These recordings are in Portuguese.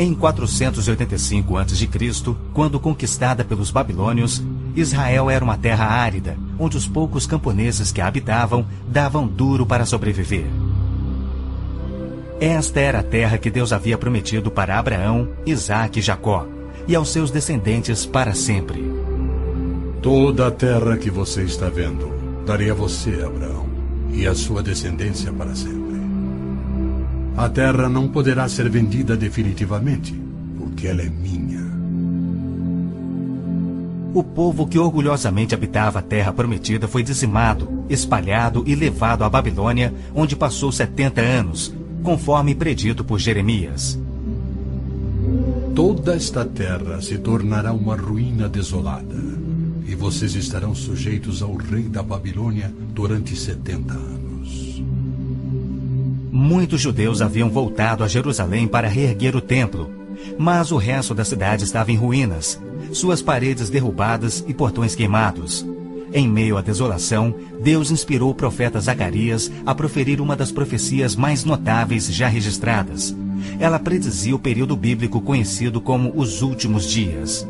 Em 485 a.C., quando conquistada pelos babilônios, Israel era uma terra árida, onde os poucos camponeses que a habitavam davam duro para sobreviver. Esta era a terra que Deus havia prometido para Abraão, Isaque e Jacó, e aos seus descendentes para sempre. Toda a terra que você está vendo, darei a você, Abraão, e a sua descendência para sempre. A terra não poderá ser vendida definitivamente, porque ela é minha. O povo que orgulhosamente habitava a terra prometida foi dizimado, espalhado e levado à Babilônia, onde passou 70 anos, conforme predito por Jeremias. Toda esta terra se tornará uma ruína desolada, e vocês estarão sujeitos ao rei da Babilônia durante 70 anos. Muitos judeus haviam voltado a Jerusalém para reerguer o templo, mas o resto da cidade estava em ruínas, suas paredes derrubadas e portões queimados. Em meio à desolação, Deus inspirou o profeta Zacarias a proferir uma das profecias mais notáveis já registradas. Ela predizia o período bíblico conhecido como os últimos dias.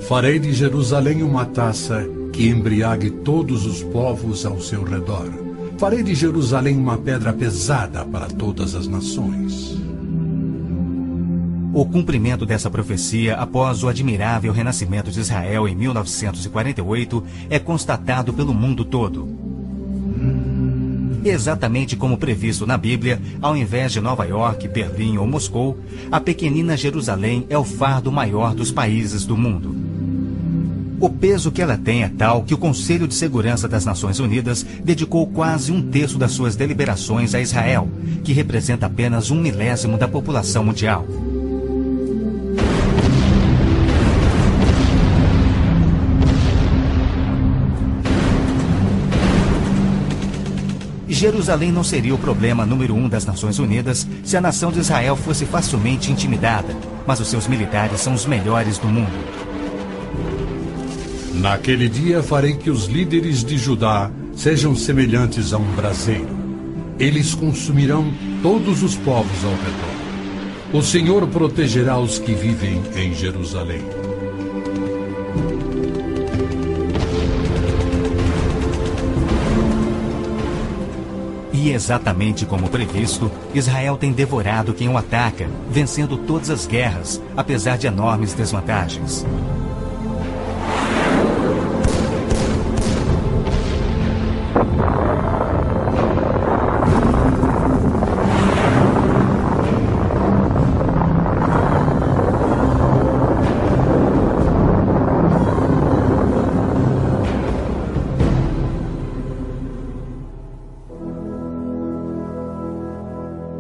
Farei de Jerusalém uma taça que embriague todos os povos ao seu redor. Farei de Jerusalém uma pedra pesada para todas as nações. O cumprimento dessa profecia, após o admirável renascimento de Israel em 1948, é constatado pelo mundo todo. Exatamente como previsto na Bíblia, ao invés de Nova York, Berlim ou Moscou, a pequenina Jerusalém é o fardo maior dos países do mundo. O peso que ela tem é tal que o Conselho de Segurança das Nações Unidas dedicou quase 1/3 das suas deliberações a Israel, que representa apenas 1/1000 da população mundial. Jerusalém não seria o problema número 1 das Nações Unidas se a nação de Israel fosse facilmente intimidada, mas os seus militares são os melhores do mundo. Naquele dia farei que os líderes de Judá sejam semelhantes a um braseiro. Eles consumirão todos os povos ao redor. O Senhor protegerá os que vivem em Jerusalém. E exatamente como previsto, Israel tem devorado quem o ataca, vencendo todas as guerras, apesar de enormes desvantagens.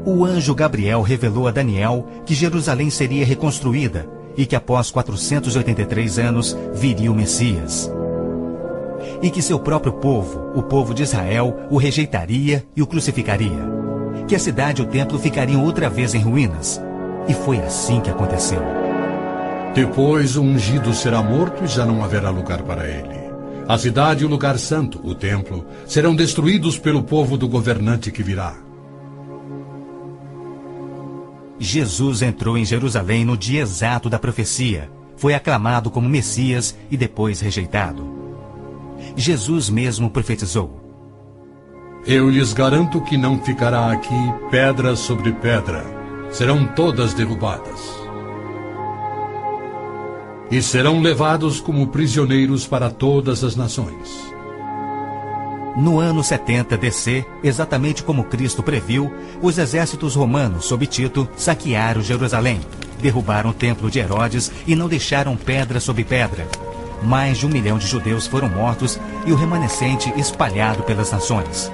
O anjo Gabriel revelou a Daniel que Jerusalém seria reconstruída e que após 483 anos viria o Messias. E que seu próprio povo, o povo de Israel, o rejeitaria e o crucificaria. Que a cidade e o templo ficariam outra vez em ruínas. E foi assim que aconteceu. Depois o ungido será morto e já não haverá lugar para ele. A cidade e o lugar santo, o templo, serão destruídos pelo povo do governante que virá. Jesus entrou em Jerusalém no dia exato da profecia. Foi aclamado como Messias e depois rejeitado. Jesus mesmo profetizou: Eu lhes garanto que não ficará aqui pedra sobre pedra. Serão todas derrubadas. E serão levados como prisioneiros para todas as nações. No ano 70 DC, exatamente como Cristo previu, os exércitos romanos, sob Tito, saquearam Jerusalém, derrubaram o templo de Herodes e não deixaram pedra sobre pedra. Mais de 1 milhão de judeus foram mortos e o remanescente espalhado pelas nações.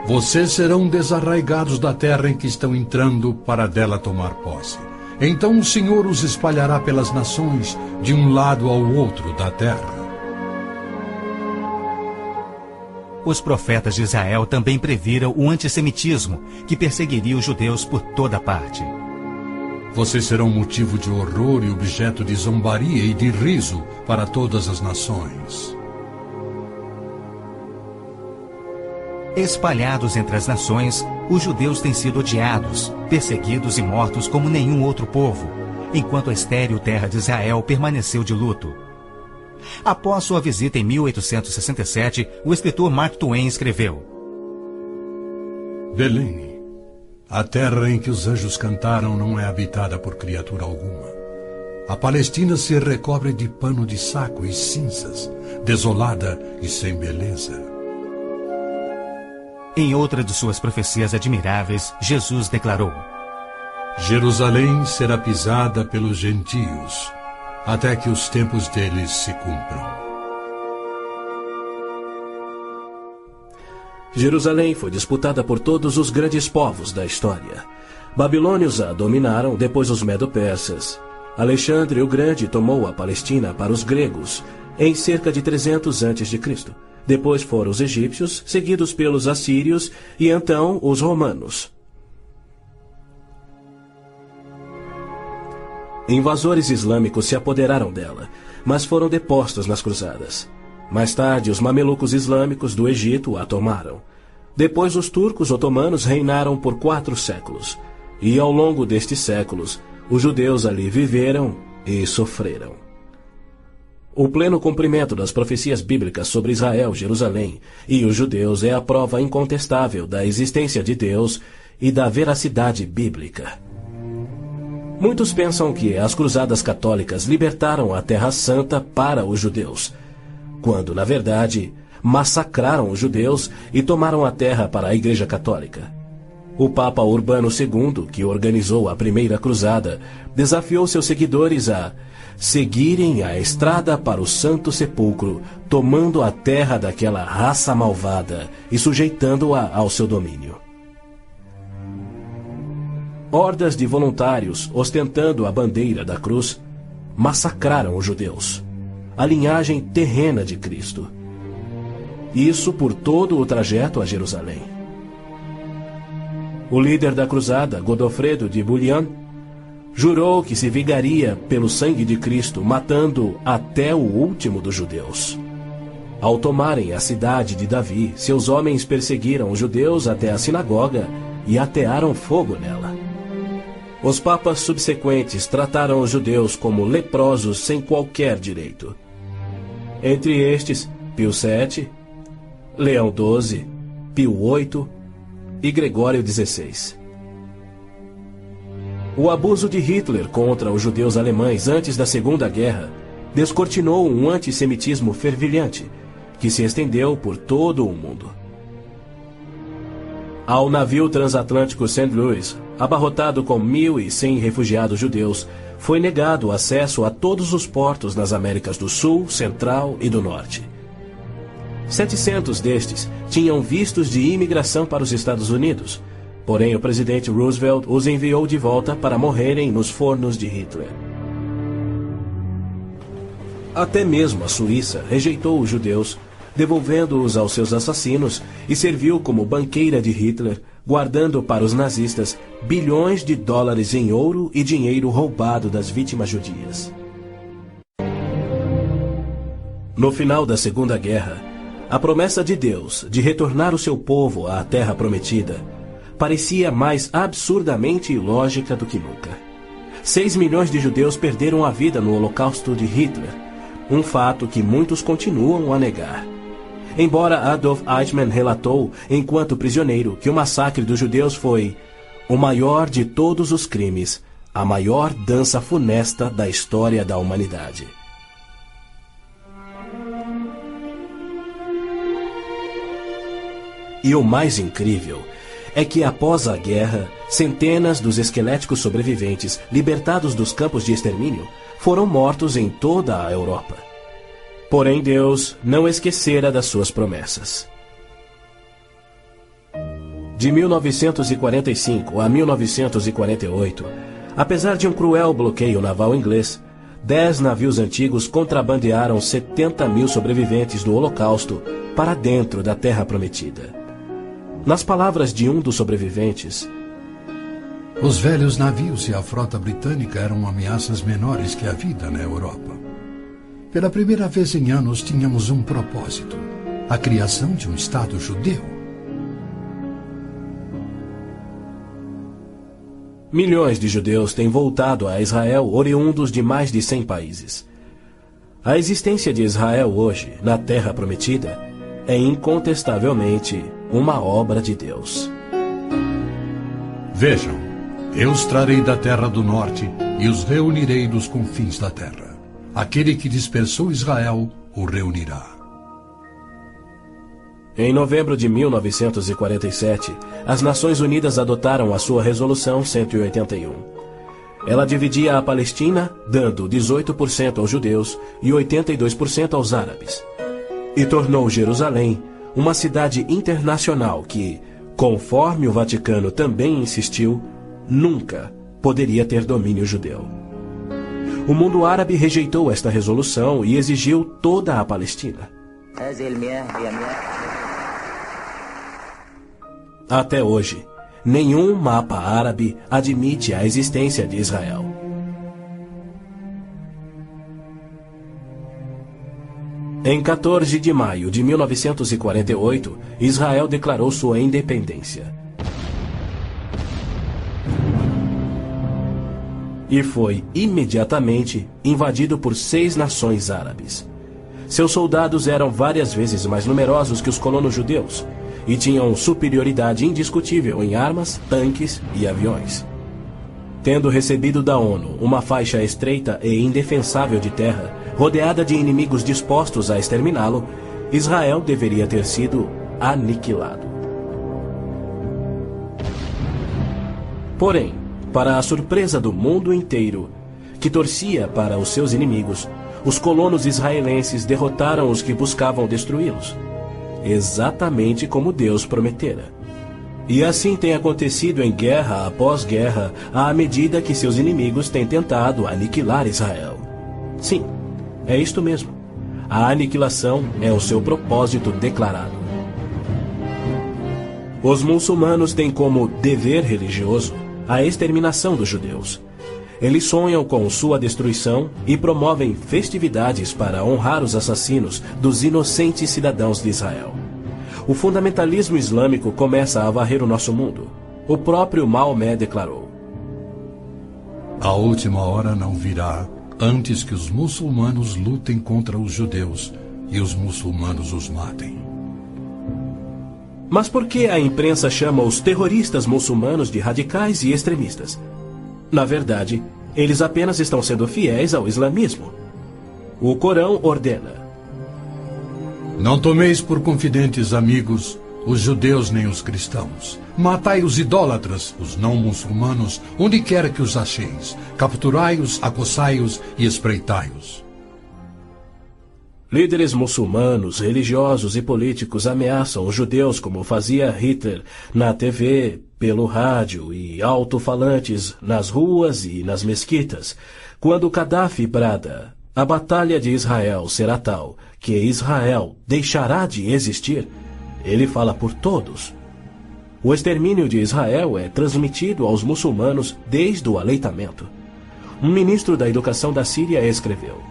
Vocês serão desarraigados da terra em que estão entrando para dela tomar posse. Então o Senhor os espalhará pelas nações, de um lado ao outro da terra. Os profetas de Israel também previram o antissemitismo, que perseguiria os judeus por toda parte. Vocês serão motivo de horror e objeto de zombaria e de riso para todas as nações. Espalhados entre as nações, Os judeus têm sido odiados, perseguidos e mortos como nenhum outro povo, enquanto a estéril terra de Israel permaneceu de luto. Após sua visita em 1867, o escritor Mark Twain escreveu: Belém, a terra em que os anjos cantaram não é habitada por criatura alguma. A Palestina se recobre de pano de saco e cinzas, desolada e sem beleza. Em outra de suas profecias admiráveis, Jesus declarou: Jerusalém será pisada pelos gentios, até que os tempos deles se cumpram. Jerusalém foi disputada por todos os grandes povos da história. Babilônios a dominaram, depois os medo-persas. Alexandre o Grande tomou a Palestina para os gregos em cerca de 300 a.C. Depois foram os egípcios, seguidos pelos assírios e então os romanos. Invasores islâmicos se apoderaram dela, mas foram depostos nas cruzadas. Mais tarde, os mamelucos islâmicos do Egito a tomaram. Depois, os turcos otomanos reinaram por 4 séculos. E ao longo destes séculos, os judeus ali viveram e sofreram. O pleno cumprimento das profecias bíblicas sobre Israel, Jerusalém e os judeus é a prova incontestável da existência de Deus e da veracidade bíblica. Muitos pensam que as cruzadas católicas libertaram a Terra Santa para os judeus, quando, na verdade, massacraram os judeus e tomaram a terra para a Igreja Católica. O Papa Urbano II, que organizou a primeira cruzada, desafiou seus seguidores a seguirem a estrada para o Santo Sepulcro, tomando a terra daquela raça malvada e sujeitando-a ao seu domínio. Hordas de voluntários, ostentando a bandeira da cruz, massacraram os judeus, a linhagem terrena de Cristo. Isso por todo o trajeto a Jerusalém. O líder da cruzada, Godofredo de Bouillon, jurou que se vingaria pelo sangue de Cristo, matando até o último dos judeus. Ao tomarem a cidade de Davi, seus homens perseguiram os judeus até a sinagoga e atearam fogo nela. Os papas subsequentes trataram os judeus como leprosos sem qualquer direito. Entre estes, Pio VII, Leão XII, Pio VIII e Gregório XVI. O abuso de Hitler contra os judeus alemães antes da Segunda Guerra descortinou um antissemitismo fervilhante que se estendeu por todo o mundo. Ao navio transatlântico St. Louis, abarrotado com 1.100 refugiados judeus, foi negado acesso a todos os portos nas Américas do Sul, Central e do Norte. 700 destes tinham vistos de imigração para os Estados Unidos, porém o presidente Roosevelt os enviou de volta para morrerem nos fornos de Hitler. Até mesmo a Suíça rejeitou os judeus, devolvendo-os aos seus assassinos, e serviu como banqueira de Hitler, guardando para os nazistas bilhões de dólares em ouro e dinheiro roubado das vítimas judias. No final da Segunda Guerra, a promessa de Deus de retornar o seu povo à Terra Prometida parecia mais absurdamente ilógica do que nunca. 6 milhões de judeus perderam a vida no Holocausto de Hitler, um fato que muitos continuam a negar. Embora Adolf Eichmann relatou, enquanto prisioneiro, que o massacre dos judeus foi o maior de todos os crimes, a maior dança funesta da história da humanidade. E o mais incrível é que, após a guerra, centenas dos esqueléticos sobreviventes, libertados dos campos de extermínio, foram mortos em toda a Europa. Porém, Deus não esquecera das suas promessas. De 1945 a 1948, apesar de um cruel bloqueio naval inglês, 10 navios antigos contrabandearam 70.000 sobreviventes do Holocausto para dentro da Terra Prometida. Nas palavras de um dos sobreviventes, os velhos navios e a frota britânica eram ameaças menores que a vida na Europa. Pela primeira vez em anos tínhamos um propósito: a criação de um Estado judeu. Milhões de judeus têm voltado a Israel oriundos de mais de 100 países. A existência de Israel hoje, na Terra Prometida, é incontestavelmente uma obra de Deus. Vejam, eu os trarei da terra do norte e os reunirei dos confins da terra. Aquele que dispersou Israel o reunirá. Em novembro de 1947, as Nações Unidas adotaram a sua Resolução 181. Ela dividia a Palestina, dando 18% aos judeus e 82% aos árabes. E tornou Jerusalém uma cidade internacional que, conforme o Vaticano também insistiu, nunca poderia ter domínio judeu. O mundo árabe rejeitou esta resolução e exigiu toda a Palestina. Até hoje, nenhum mapa árabe admite a existência de Israel. Em 14 de maio de 1948, Israel declarou sua independência. E foi imediatamente invadido por 6 nações árabes. Seus soldados eram várias vezes mais numerosos que os colonos judeus e tinham superioridade indiscutível em armas, tanques e aviões. Tendo recebido da ONU uma faixa estreita e indefensável de terra, rodeada de inimigos dispostos a exterminá-lo, Israel deveria ter sido aniquilado. Porém, para a surpresa do mundo inteiro, que torcia para os seus inimigos, os colonos israelenses derrotaram os que buscavam destruí-los, exatamente como Deus prometera. E assim tem acontecido em guerra após guerra, à medida que seus inimigos têm tentado aniquilar Israel. Sim, é isto mesmo. A aniquilação é o seu propósito declarado. Os muçulmanos têm como dever religioso a exterminação dos judeus. Eles sonham com sua destruição e promovem festividades para honrar os assassinos dos inocentes cidadãos de Israel. O fundamentalismo islâmico começa a varrer o nosso mundo. O próprio Maomé declarou: A última hora não virá antes que os muçulmanos lutem contra os judeus e os muçulmanos os matem. Mas por que a imprensa chama os terroristas muçulmanos de radicais e extremistas? Na verdade, eles apenas estão sendo fiéis ao islamismo. O Corão ordena: Não tomeis por confidentes amigos os judeus nem os cristãos. Matai os idólatras, os não muçulmanos, onde quer que os acheis. Capturai-os, acossai-os e espreitai-os. Líderes muçulmanos, religiosos e políticos ameaçam os judeus como fazia Hitler na TV, pelo rádio e alto-falantes nas ruas e nas mesquitas. Quando Gaddafi brada: a batalha de Israel será tal que Israel deixará de existir, ele fala por todos. O extermínio de Israel é transmitido aos muçulmanos desde o aleitamento. Um ministro da educação da Síria escreveu: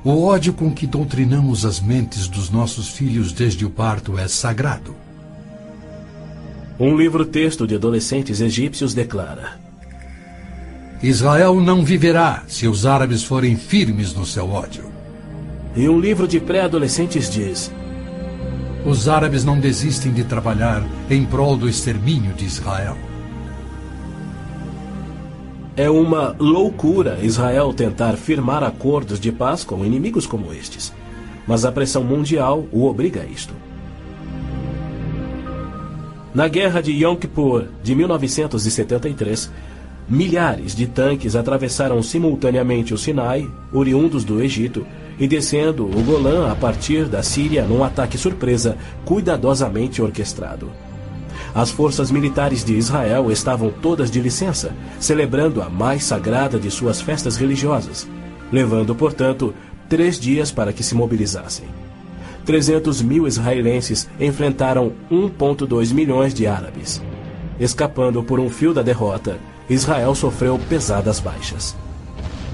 O ódio com que doutrinamos as mentes dos nossos filhos desde o parto é sagrado. Um livro-texto de adolescentes egípcios declara: Israel não viverá se os árabes forem firmes no seu ódio. E um livro de pré-adolescentes diz: Os árabes não desistem de trabalhar em prol do extermínio de Israel. É uma loucura Israel tentar firmar acordos de paz com inimigos como estes, mas a pressão mundial o obriga a isto. Na Guerra de Yom Kippur de 1973, milhares de tanques atravessaram simultaneamente o Sinai, oriundos do Egito, e descendo o Golã a partir da Síria num ataque surpresa cuidadosamente orquestrado. As forças militares de Israel estavam todas de licença, celebrando a mais sagrada de suas festas religiosas, levando, portanto, 3 dias para que se mobilizassem. 300 mil israelenses enfrentaram 1,2 milhões de árabes. Escapando por um fio da derrota, Israel sofreu pesadas baixas.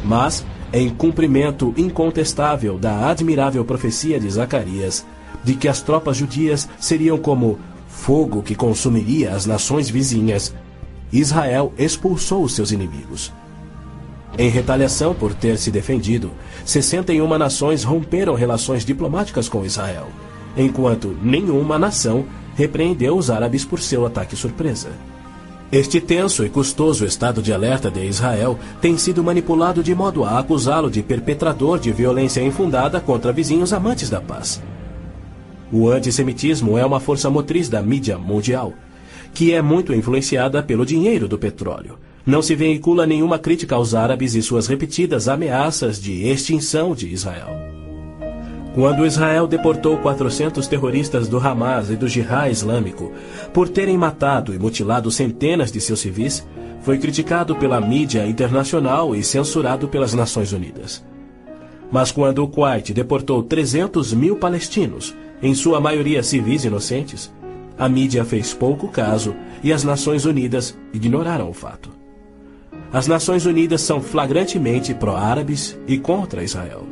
Mas, em cumprimento incontestável da admirável profecia de Zacarias, de que as tropas judias seriam como fogo que consumiria as nações vizinhas, Israel expulsou os seus inimigos. Em retaliação por ter se defendido, 61 nações romperam relações diplomáticas com Israel, enquanto nenhuma nação repreendeu os árabes por seu ataque surpresa. Este tenso e custoso estado de alerta de Israel tem sido manipulado de modo a acusá-lo de perpetrador de violência infundada contra vizinhos amantes da paz. O antissemitismo é uma força motriz da mídia mundial, que é muito influenciada pelo dinheiro do petróleo. Não se veicula nenhuma crítica aos árabes e suas repetidas ameaças de extinção de Israel. Quando Israel deportou 400 terroristas do Hamas e do Jihad Islâmico por terem matado e mutilado centenas de seus civis, foi criticado pela mídia internacional e censurado pelas Nações Unidas. Mas quando o Kuwait deportou 300 mil palestinos, em sua maioria civis inocentes, a mídia fez pouco caso e as Nações Unidas ignoraram o fato. As Nações Unidas são flagrantemente pró-árabes e contra Israel.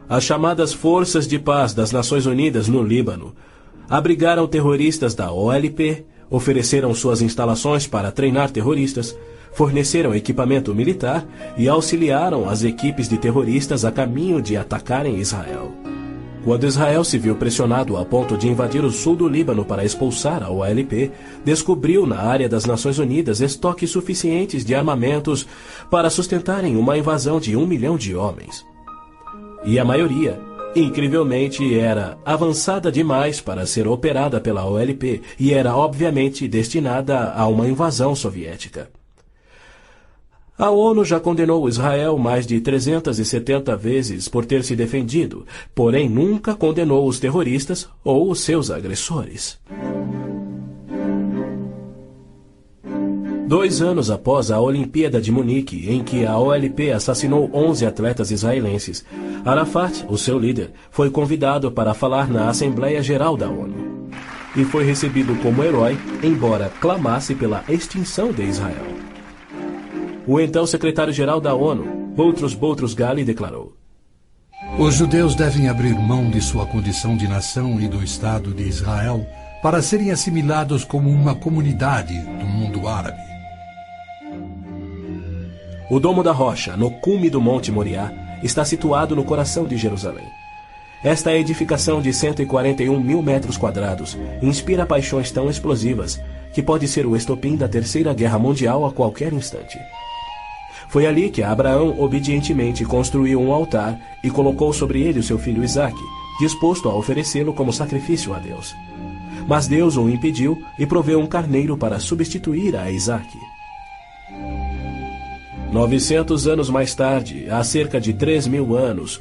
As chamadas Forças de Paz das Nações Unidas no Líbano abrigaram terroristas da OLP, ofereceram suas instalações para treinar terroristas, forneceram equipamento militar e auxiliaram as equipes de terroristas a caminho de atacarem Israel. Quando Israel se viu pressionado a ponto de invadir o sul do Líbano para expulsar a OLP, descobriu na área das Nações Unidas estoques suficientes de armamentos para sustentarem uma invasão de 1 milhão de homens. E a maioria, incrivelmente, era avançada demais para ser operada pela OLP e era obviamente destinada a uma invasão soviética. A ONU já condenou Israel mais de 370 vezes por ter se defendido, porém nunca condenou os terroristas ou os seus agressores. 2 anos após a Olimpíada de Munique, em que a OLP assassinou 11 atletas israelenses, Arafat, o seu líder, foi convidado para falar na Assembleia Geral da ONU. E foi recebido como herói, embora clamasse pela extinção de Israel. O então secretário-geral da ONU, Boutros Ghali, declarou: Os judeus devem abrir mão de sua condição de nação e do Estado de Israel para serem assimilados como uma comunidade do mundo árabe. O Domo da Rocha, no cume do Monte Moriá, está situado no coração de Jerusalém. Esta edificação de 141 mil metros quadrados inspira paixões tão explosivas que pode ser o estopim da Terceira Guerra Mundial a qualquer instante. Foi ali que Abraão obedientemente construiu um altar e colocou sobre ele o seu filho Isaque, disposto a oferecê-lo como sacrifício a Deus. Mas Deus o impediu e proveu um carneiro para substituir a Isaque. 900 anos mais tarde, há cerca de 3.000 anos,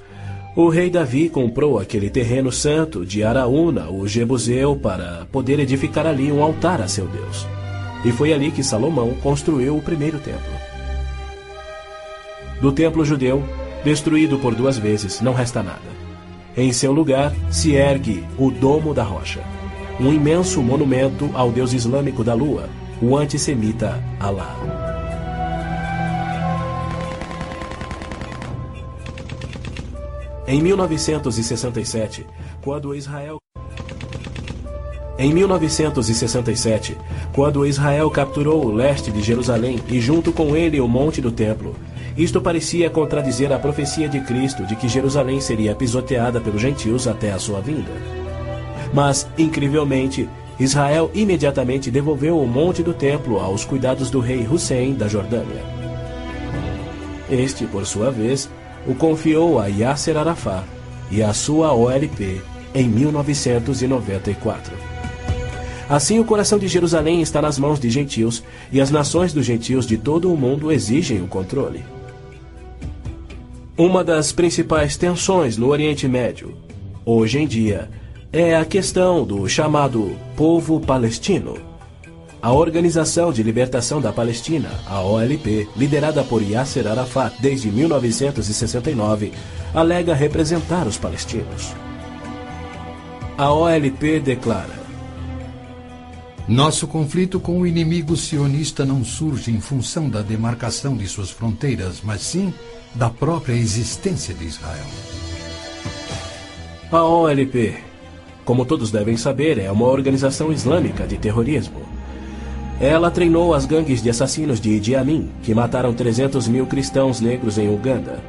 o rei Davi comprou aquele terreno santo de Araúna, o Jebuseu, para poder edificar ali um altar a seu Deus. E foi ali que Salomão construiu o primeiro templo. Do templo judeu, destruído por 2 vezes, não resta nada. Em seu lugar se ergue o Domo da Rocha, um imenso monumento ao deus islâmico da lua, o antissemita Alá. Em 1967, quando Israel capturou o leste de Jerusalém e junto com ele o Monte do Templo, isto parecia contradizer a profecia de Cristo de que Jerusalém seria pisoteada pelos gentios até a sua vinda. Mas, incrivelmente, Israel imediatamente devolveu o Monte do Templo aos cuidados do rei Hussein da Jordânia. Este, por sua vez, o confiou a Yasser Arafat e a sua OLP em 1994. Assim, o coração de Jerusalém está nas mãos de gentios e as nações dos gentios de todo o mundo exigem o controle. Uma das principais tensões no Oriente Médio, hoje em dia, é a questão do chamado povo palestino. A Organização de Libertação da Palestina, a OLP, liderada por Yasser Arafat desde 1969, alega representar os palestinos. A OLP declara: Nosso conflito com o inimigo sionista não surge em função da demarcação de suas fronteiras, mas sim da própria existência de Israel. A OLP, como todos devem saber, é uma organização islâmica de terrorismo. Ela treinou as gangues de assassinos de Idi Amin, que mataram 300 mil cristãos negros em Uganda.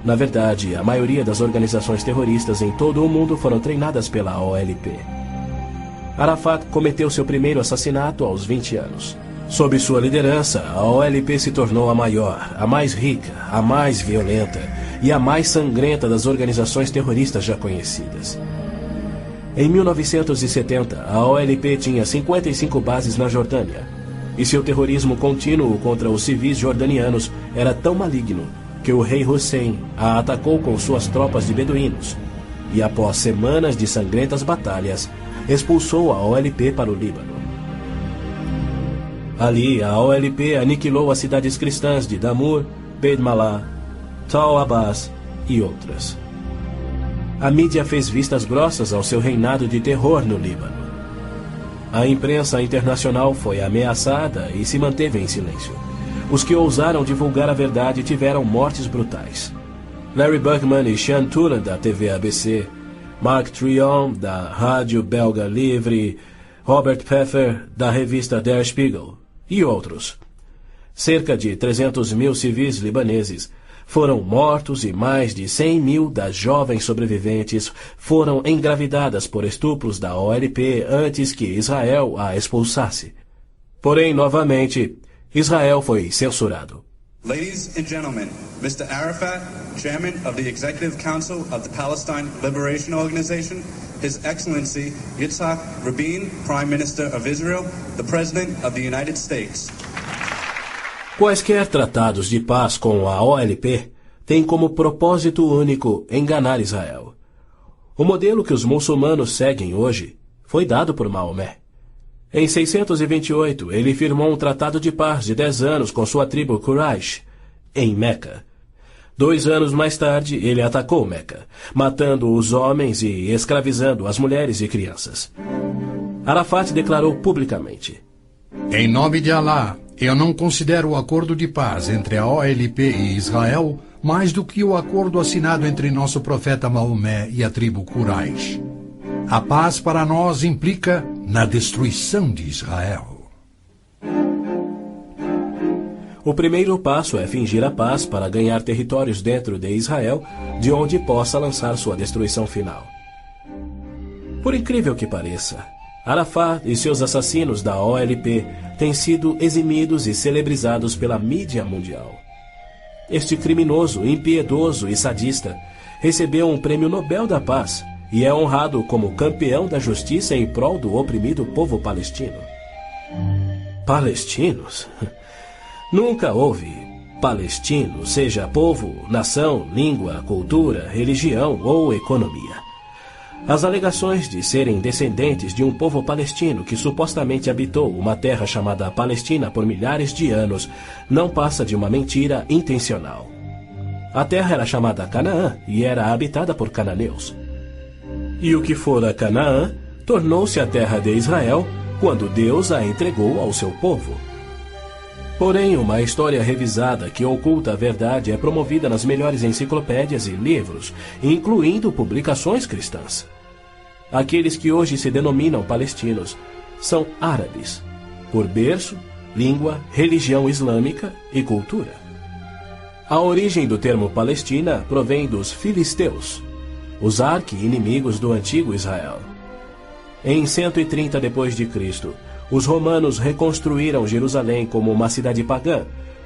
Na verdade, a maioria das organizações terroristas em todo o mundo foram treinadas pela OLP. Arafat cometeu seu primeiro assassinato aos 20 anos. Sob sua liderança, a OLP se tornou a maior, a mais rica, a mais violenta e a mais sangrenta das organizações terroristas já conhecidas. Em 1970, a OLP tinha 55 bases na Jordânia, e seu terrorismo contínuo contra os civis jordanianos era tão maligno que o rei Hussein a atacou com suas tropas de beduínos, e após semanas de sangrentas batalhas, expulsou a OLP para o Líbano. Ali, a OLP aniquilou as cidades cristãs de Damour, Beit Malá, Tal Abbas e outras. A mídia fez vistas grossas ao seu reinado de terror no Líbano. A imprensa internacional foi ameaçada e se manteve em silêncio. Os que ousaram divulgar a verdade tiveram mortes brutais. Larry Buckman e Sean Turan, da TV ABC, Mark Trion, da rádio belga Livre, Robert Pfeffer, da revista Der Spiegel, e outros. Cerca de 300 mil civis libaneses foram mortos e mais de 100 mil das jovens sobreviventes foram engravidadas por estupros da OLP antes que Israel a expulsasse. Porém, novamente, Israel foi censurado. Ladies and gentlemen, Mr. Arafat, Chairman of the Executive Council of the Palestine Liberation Organization, His Excellency Yitzhak Rabin, Prime Minister of Israel, the President of the United States. Quaisquer tratados de paz com a OLP têm como propósito único enganar Israel. O modelo que os muçulmanos seguem hoje foi dado por Maomé. Em 628, ele firmou um tratado de paz de 10 anos com sua tribo Quraysh, em Meca. 2 anos mais tarde, ele atacou Meca, matando os homens e escravizando as mulheres e crianças. Arafat declarou publicamente: Em nome de Alá, eu não considero o acordo de paz entre a OLP e Israel mais do que o acordo assinado entre nosso profeta Maomé e a tribo Quraysh. A paz para nós implica na destruição de Israel. O primeiro passo é fingir a paz para ganhar territórios dentro de Israel, de onde possa lançar sua destruição final. Por incrível que pareça, Arafat e seus assassinos da OLP têm sido eximidos e celebrizados pela mídia mundial. Este criminoso, impiedoso e sadista recebeu um prêmio Nobel da Paz e é honrado como campeão da justiça em prol do oprimido povo palestino. Palestinos? Nunca houve palestino, seja povo, nação, língua, cultura, religião ou economia. As alegações de serem descendentes de um povo palestino que supostamente habitou uma terra chamada Palestina por milhares de anos não passa de uma mentira intencional. A terra era chamada Canaã e era habitada por cananeus. E o que fora Canaã tornou-se a terra de Israel quando Deus a entregou ao seu povo. Porém, uma história revisada que oculta a verdade é promovida nas melhores enciclopédias e livros, incluindo publicações cristãs. Aqueles que hoje se denominam palestinos são árabes, por berço, língua, religião islâmica e cultura. A origem do termo Palestina provém dos filisteus, os arqui-inimigos do antigo Israel. Em 130 d.C., os romanos reconstruíram Jerusalém como uma cidade pagã,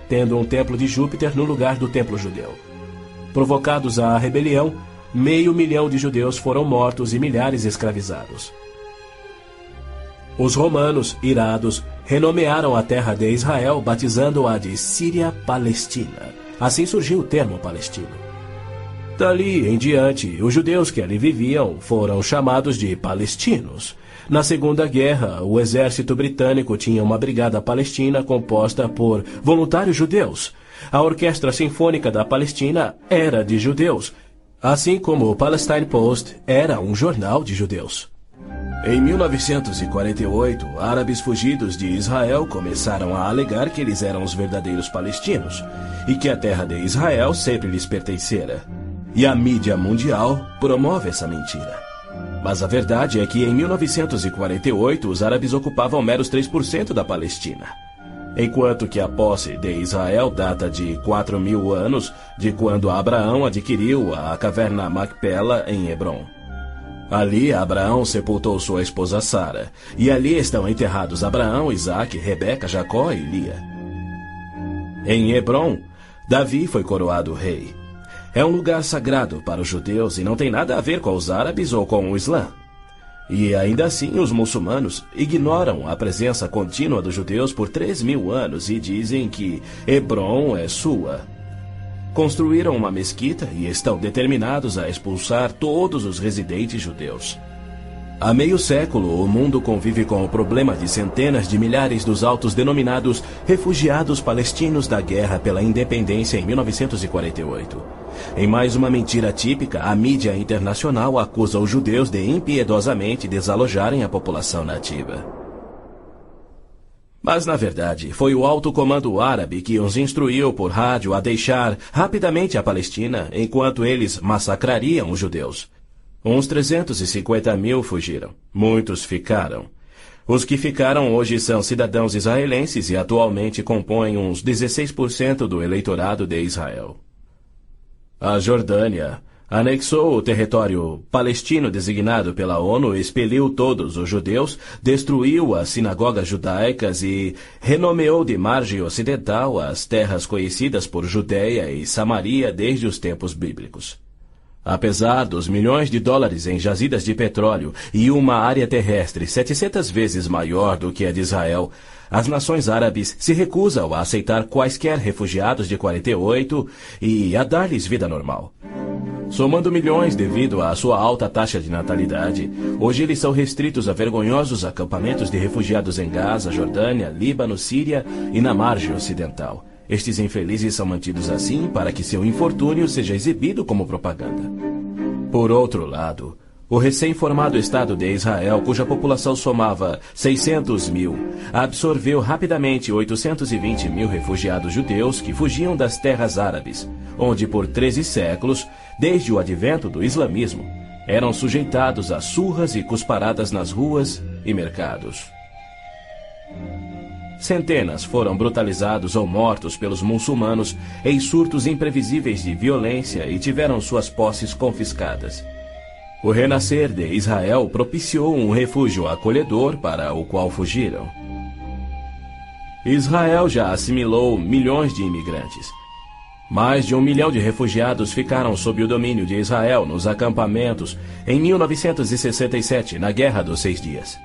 tendo um templo de Júpiter no lugar do templo judeu. Provocados à rebelião, 500.000 de judeus foram mortos e milhares escravizados. Os romanos, irados, renomearam a terra de Israel, batizando-a de Síria-Palestina. Assim surgiu o termo palestino. Dali em diante, os judeus que ali viviam foram chamados de palestinos. Na Segunda Guerra, o exército britânico tinha uma brigada palestina composta por voluntários judeus. A Orquestra Sinfônica da Palestina era de judeus, assim como o Palestine Post era um jornal de judeus. Em 1948, árabes fugidos de Israel começaram a alegar que eles eram os verdadeiros palestinos e que a terra de Israel sempre lhes pertencera. E a mídia mundial promove essa mentira. Mas a verdade é que em 1948 os árabes ocupavam meros 3% da Palestina. Enquanto que a posse de Israel data de 4.000 anos de quando Abraão adquiriu a caverna Macpela em Hebrom. Ali Abraão sepultou sua esposa Sara, e ali estão enterrados Abraão, Isaque, Rebeca, Jacó e Lia. Em Hebrom, Davi foi coroado rei. É um lugar sagrado para os judeus e não tem nada a ver com os árabes ou com o Islã. E ainda assim os muçulmanos ignoram a presença contínua dos judeus por 3.000 anos e dizem que Hebrom é sua. Construíram uma mesquita e estão determinados a expulsar todos os residentes judeus. Há meio século, o mundo convive com o problema de centenas de milhares dos autodenominados refugiados palestinos da guerra pela independência em 1948. Em mais uma mentira típica, a mídia internacional acusa os judeus de impiedosamente desalojarem a população nativa. Mas, na verdade, foi o alto comando árabe que os instruiu por rádio a deixar rapidamente a Palestina enquanto eles massacrariam os judeus. Uns 350.000 fugiram. Muitos ficaram. Os que ficaram hoje são cidadãos israelenses e atualmente compõem uns 16% do eleitorado de Israel. A Jordânia anexou o território palestino designado pela ONU, expeliu todos os judeus, destruiu as sinagogas judaicas e renomeou de margem ocidental as terras conhecidas por Judéia e Samaria desde os tempos bíblicos. Apesar dos milhões de dólares em jazidas de petróleo e uma área terrestre 700 vezes maior do que a de Israel, as nações árabes se recusam a aceitar quaisquer refugiados de 48 e a dar-lhes vida normal. Somando milhões devido à sua alta taxa de natalidade, hoje eles são restritos a vergonhosos acampamentos de refugiados em Gaza, Jordânia, Líbano, Síria e na margem ocidental. Estes infelizes são mantidos assim para que seu infortúnio seja exibido como propaganda. Por outro lado, o recém-formado Estado de Israel, cuja população somava 600.000, absorveu rapidamente 820.000 refugiados judeus que fugiam das terras árabes, onde por 13 séculos, desde o advento do islamismo, eram sujeitados a surras e cusparadas nas ruas e mercados. Centenas foram brutalizados ou mortos pelos muçulmanos em surtos imprevisíveis de violência e tiveram suas posses confiscadas. O renascer de Israel propiciou um refúgio acolhedor para o qual fugiram. Israel já assimilou milhões de imigrantes. Mais de 1 milhão de refugiados ficaram sob o domínio de Israel nos acampamentos em 1967, na Guerra dos 6 Dias.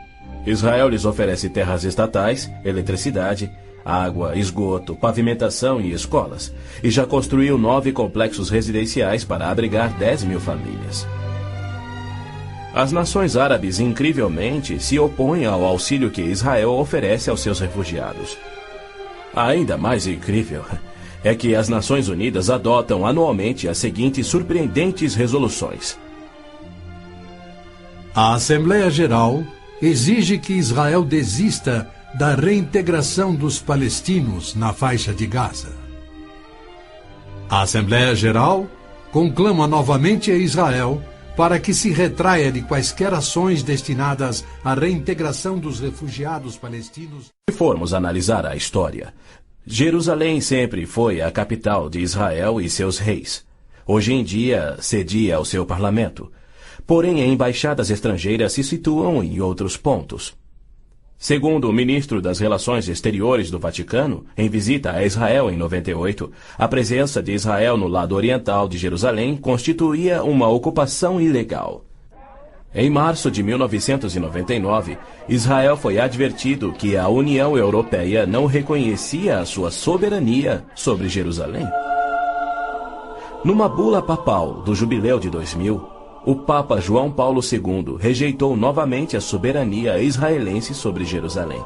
Israel lhes oferece terras estatais, eletricidade, água, esgoto, pavimentação e escolas, e já construiu 9 complexos residenciais para abrigar 10.000 famílias. As nações árabes, incrivelmente, se opõem ao auxílio que Israel oferece aos seus refugiados. Ainda mais incrível é que as Nações Unidas adotam anualmente as seguintes surpreendentes resoluções. A Assembleia Geral exige que Israel desista da reintegração dos palestinos na faixa de Gaza. A Assembleia Geral conclama novamente a Israel para que se retraia de quaisquer ações destinadas à reintegração dos refugiados palestinos. Se formos analisar a história, Jerusalém sempre foi a capital de Israel e seus reis. Hoje em dia, cedia ao seu parlamento. Porém, embaixadas estrangeiras se situam em outros pontos. Segundo o ministro das Relações Exteriores do Vaticano, em visita a Israel em 98, a presença de Israel no lado oriental de Jerusalém constituía uma ocupação ilegal. Em março de 1999, Israel foi advertido que a União Europeia não reconhecia a sua soberania sobre Jerusalém. Numa bula papal do Jubileu de 2000, o Papa João Paulo II rejeitou novamente a soberania israelense sobre Jerusalém.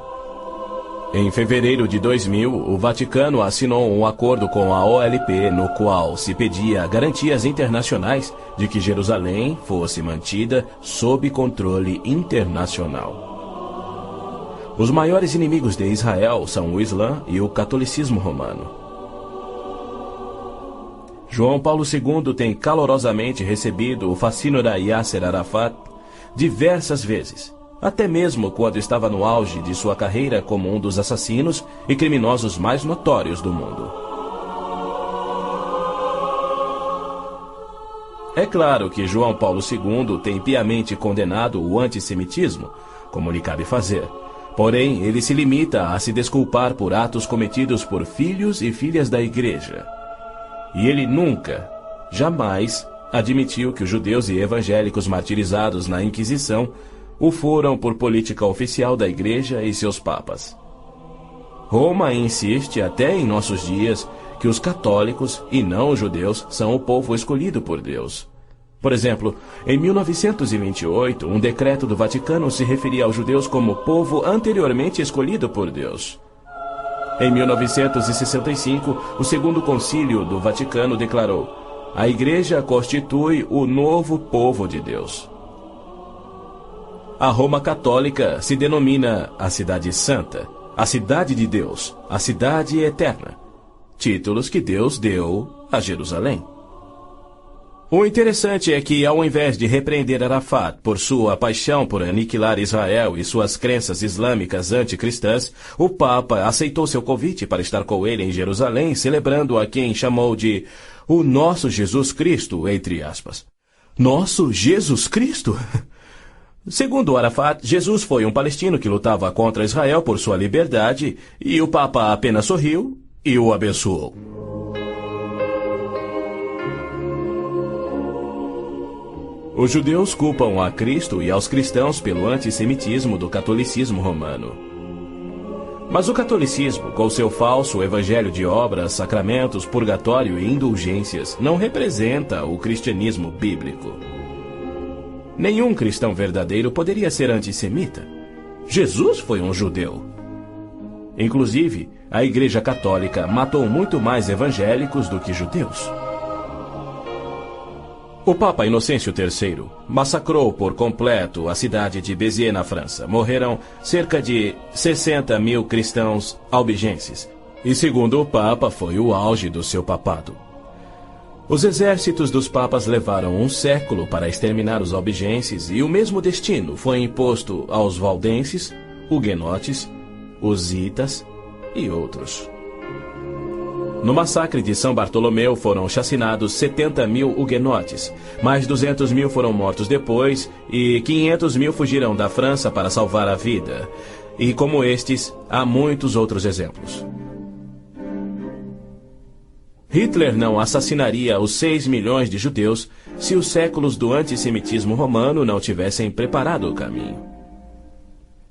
Em fevereiro de 2000, o Vaticano assinou um acordo com a OLP no qual se pedia garantias internacionais de que Jerusalém fosse mantida sob controle internacional. Os maiores inimigos de Israel são o Islã e o catolicismo romano. João Paulo II tem calorosamente recebido o fascínora Yasser Arafat, diversas vezes, até mesmo quando estava no auge de sua carreira como um dos assassinos e criminosos mais notórios do mundo. É claro que João Paulo II tem piamente condenado o antissemitismo, como lhe cabe fazer. Porém, ele se limita a se desculpar por atos cometidos por filhos e filhas da Igreja. E ele nunca, jamais, admitiu que os judeus e evangélicos martirizados na Inquisição o foram por política oficial da Igreja e seus papas. Roma insiste até em nossos dias que os católicos e não os judeus são o povo escolhido por Deus. Por exemplo, em 1928, um decreto do Vaticano se referia aos judeus como povo anteriormente escolhido por Deus. Em 1965, o Segundo Concílio do Vaticano declarou: a Igreja constitui o novo povo de Deus. A Roma Católica se denomina a Cidade Santa, a Cidade de Deus, a Cidade Eterna, títulos que Deus deu a Jerusalém. O interessante é que, ao invés de repreender Arafat por sua paixão por aniquilar Israel e suas crenças islâmicas anticristãs, o Papa aceitou seu convite para estar com ele em Jerusalém, celebrando a quem chamou de o nosso Jesus Cristo, entre aspas. Nosso Jesus Cristo? Segundo Arafat, Jesus foi um palestino que lutava contra Israel por sua liberdade, e o Papa apenas sorriu e o abençoou. Os judeus culpam a Cristo e aos cristãos pelo antissemitismo do catolicismo romano. Mas o catolicismo, com seu falso evangelho de obras, sacramentos, purgatório e indulgências, não representa o cristianismo bíblico. Nenhum cristão verdadeiro poderia ser antissemita. Jesus foi um judeu. Inclusive, a Igreja Católica matou muito mais evangélicos do que judeus. O Papa Inocêncio III massacrou por completo a cidade de Béziers, na França. Morreram cerca de 60 mil cristãos albigenses. E, segundo o Papa, foi o auge do seu papado. Os exércitos dos papas levaram um século para exterminar os albigenses, e o mesmo destino foi imposto aos valdenses, huguenotes, husitas e outros. No massacre de São Bartolomeu foram chacinados 70 mil huguenotes, mais 200 mil foram mortos depois e 500 mil fugiram da França para salvar a vida. E como estes, há muitos outros exemplos. Hitler não assassinaria os 6 milhões de judeus se os séculos do antissemitismo romano não tivessem preparado o caminho.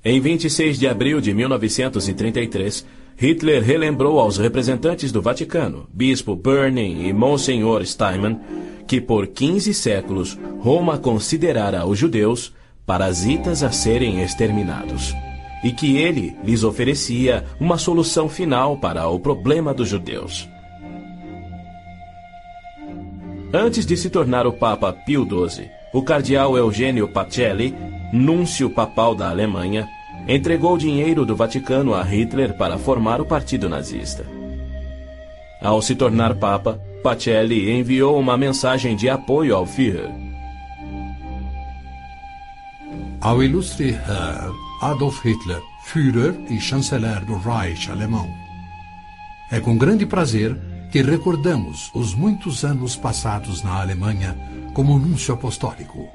Em 26 de abril de 1933, Hitler relembrou aos representantes do Vaticano, Bispo Börning e Monsenhor Steinmann, que por 15 séculos Roma considerara os judeus parasitas a serem exterminados, e que ele lhes oferecia uma solução final para o problema dos judeus. Antes de se tornar o Papa Pio XII, o cardeal Eugênio Pacelli, núncio papal da Alemanha, entregou dinheiro do Vaticano a Hitler para formar o partido nazista. Ao se tornar Papa, Pacelli enviou uma mensagem de apoio ao Führer. Ao ilustre Herr Adolf Hitler, Führer e chanceler do Reich alemão. É com grande prazer que recordamos os muitos anos passados na Alemanha como núncio apostólico,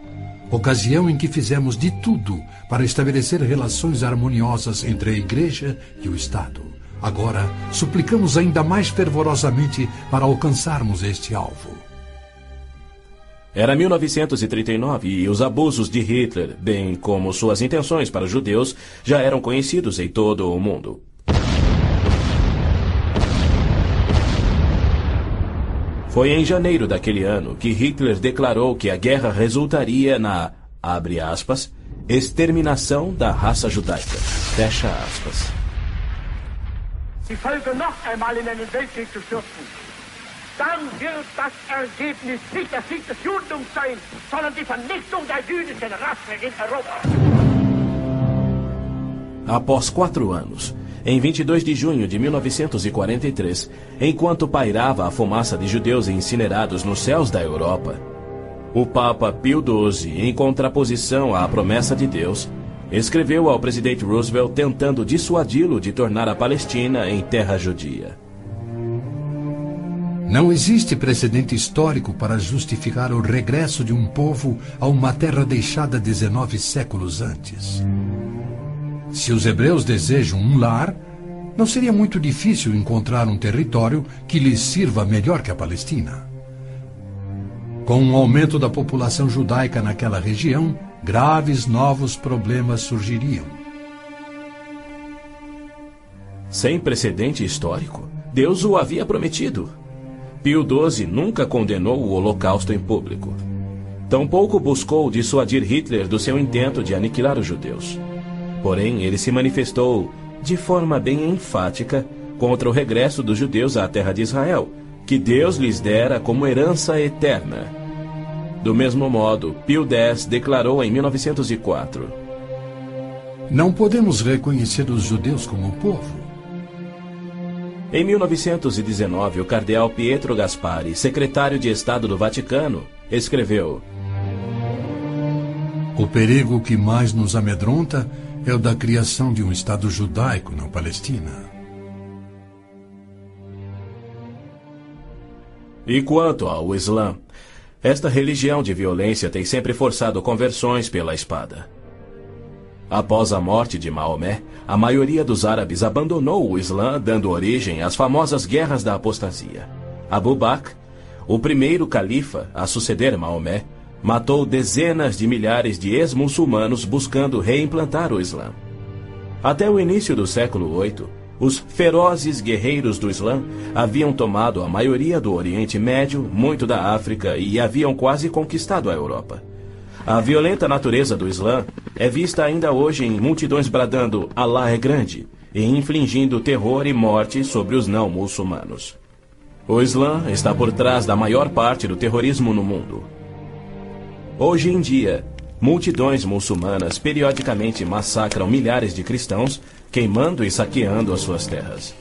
ocasião em que fizemos de tudo para estabelecer relações harmoniosas entre a Igreja e o Estado. Agora, suplicamos ainda mais fervorosamente para alcançarmos este alvo. Era 1939 e os abusos de Hitler, bem como suas intenções para os judeus, já eram conhecidos em todo o mundo. Foi em janeiro daquele ano que Hitler declarou que a guerra resultaria na, abre aspas, exterminação da raça judaica, fecha aspas. Die Völker noch einmal in einen Weltkrieg zu stürzen, dann wird das Ergebnis nicht der Sieg des Judentums sein, sondern die Vernichtung der jüdischen Rasse in Europa. Após 4 anos, em 22 de junho de 1943, enquanto pairava a fumaça de judeus incinerados nos céus da Europa, O Papa Pio XII, em contraposição à promessa de Deus, escreveu ao presidente Roosevelt tentando dissuadi-lo de tornar a Palestina em terra judia. Não existe precedente histórico para justificar o regresso de um povo a uma terra deixada 19 séculos antes. Se os hebreus desejam um lar, não seria muito difícil encontrar um território que lhes sirva melhor que a Palestina. Com o aumento da população judaica naquela região, graves novos problemas surgiriam. Sem precedente histórico, Deus o havia prometido. Pio XII nunca condenou o Holocausto em público. Tampouco buscou dissuadir Hitler do seu intento de aniquilar os judeus. Porém, ele se manifestou de forma bem enfática contra o regresso dos judeus à terra de Israel, que Deus lhes dera como herança eterna. Do mesmo modo, Pio X declarou em 1904: Não podemos reconhecer os judeus como povo. Em 1919, o cardeal Pietro Gasparri, secretário de Estado do Vaticano, escreveu: O perigo que mais nos amedronta é o da criação de um Estado judaico na Palestina. E quanto ao Islã, esta religião de violência tem sempre forçado conversões pela espada. Após a morte de Maomé, a maioria dos árabes abandonou o Islã, dando origem às famosas Guerras da Apostasia. Abu Bakr, o primeiro califa a suceder Maomé, matou dezenas de milhares de ex-muçulmanos buscando reimplantar o Islã. Até o início do século VIII, os ferozes guerreiros do Islã haviam tomado a maioria do Oriente Médio, muito da África e haviam quase conquistado a Europa. A violenta natureza do Islã é vista ainda hoje em multidões bradando "Alá é grande" e infligindo terror e morte sobre os não-muçulmanos. O Islã está por trás da maior parte do terrorismo no mundo. Hoje em dia, multidões muçulmanas periodicamente massacram milhares de cristãos, queimando e saqueando as suas terras.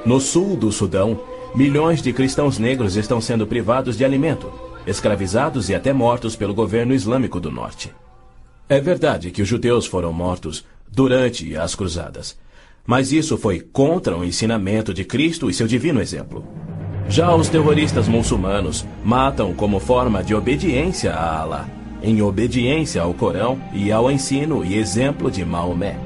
No sul do Sudão, milhões de cristãos negros estão sendo privados de alimento, escravizados e até mortos pelo governo islâmico do norte. É verdade que os judeus foram mortos durante as cruzadas, mas isso foi contra o ensinamento de Cristo e seu divino exemplo. Já os terroristas muçulmanos matam como forma de obediência a Alá, em obediência ao Corão e ao ensino e exemplo de Maomé.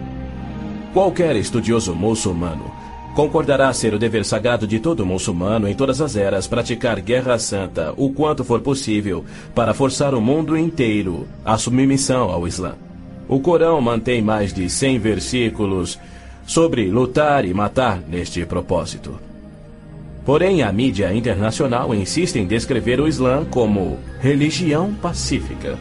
Qualquer estudioso muçulmano concordará ser o dever sagrado de todo muçulmano em todas as eras praticar guerra santa o quanto for possível para forçar o mundo inteiro à submissão ao Islã. O Corão mantém mais de 100 versículos sobre lutar e matar neste propósito. Porém, a mídia internacional insiste em descrever o Islã como religião pacífica.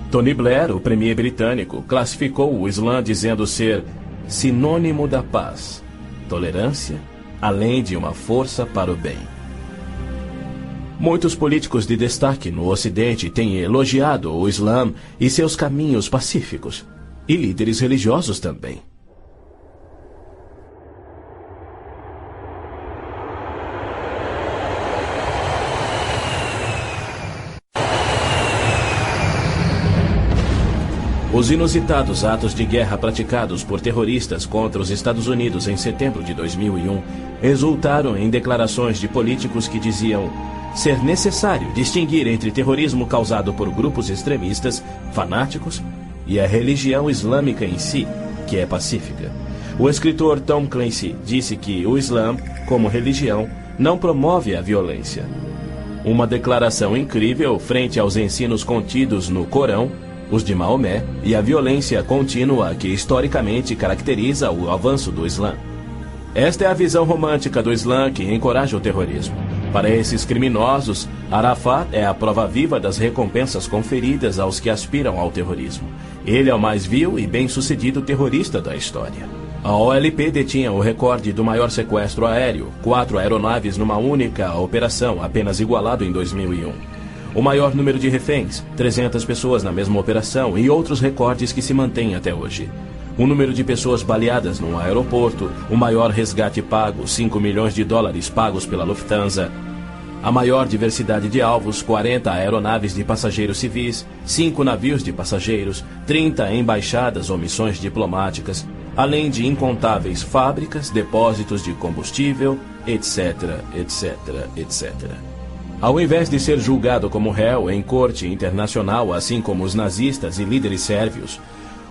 Tony Blair, o premier britânico, classificou o Islã dizendo ser sinônimo da paz, tolerância, além de uma força para o bem. Muitos políticos de destaque no Ocidente têm elogiado o Islã e seus caminhos pacíficos, e líderes religiosos também. Os inusitados atos de guerra praticados por terroristas contra os Estados Unidos em setembro de 2001 resultaram em declarações de políticos que diziam ser necessário distinguir entre terrorismo causado por grupos extremistas, fanáticos, e a religião islâmica em si, que é pacífica. O escritor Tom Clancy disse que o Islã, como religião, não promove a violência. Uma declaração incrível frente aos ensinos contidos no Corão, os de Maomé, e a violência contínua que historicamente caracteriza o avanço do Islã. Esta é a visão romântica do Islã que encoraja o terrorismo. Para esses criminosos, Arafat é a prova viva das recompensas conferidas aos que aspiram ao terrorismo. Ele é o mais vil e bem-sucedido terrorista da história. A OLP detinha o recorde do maior sequestro aéreo, 4 aeronaves numa única operação, apenas igualado em 2001. o maior número de reféns, 300 pessoas na mesma operação e outros recordes que se mantêm até hoje. O número de pessoas baleadas num aeroporto, o maior resgate pago, $5 milhões pagos pela Lufthansa. A maior diversidade de alvos, 40 aeronaves de passageiros civis, 5 navios de passageiros, 30 embaixadas ou missões diplomáticas, além de incontáveis fábricas, depósitos de combustível, etc, etc, etc. Ao invés de ser julgado como réu em corte internacional, assim como os nazistas e líderes sérvios,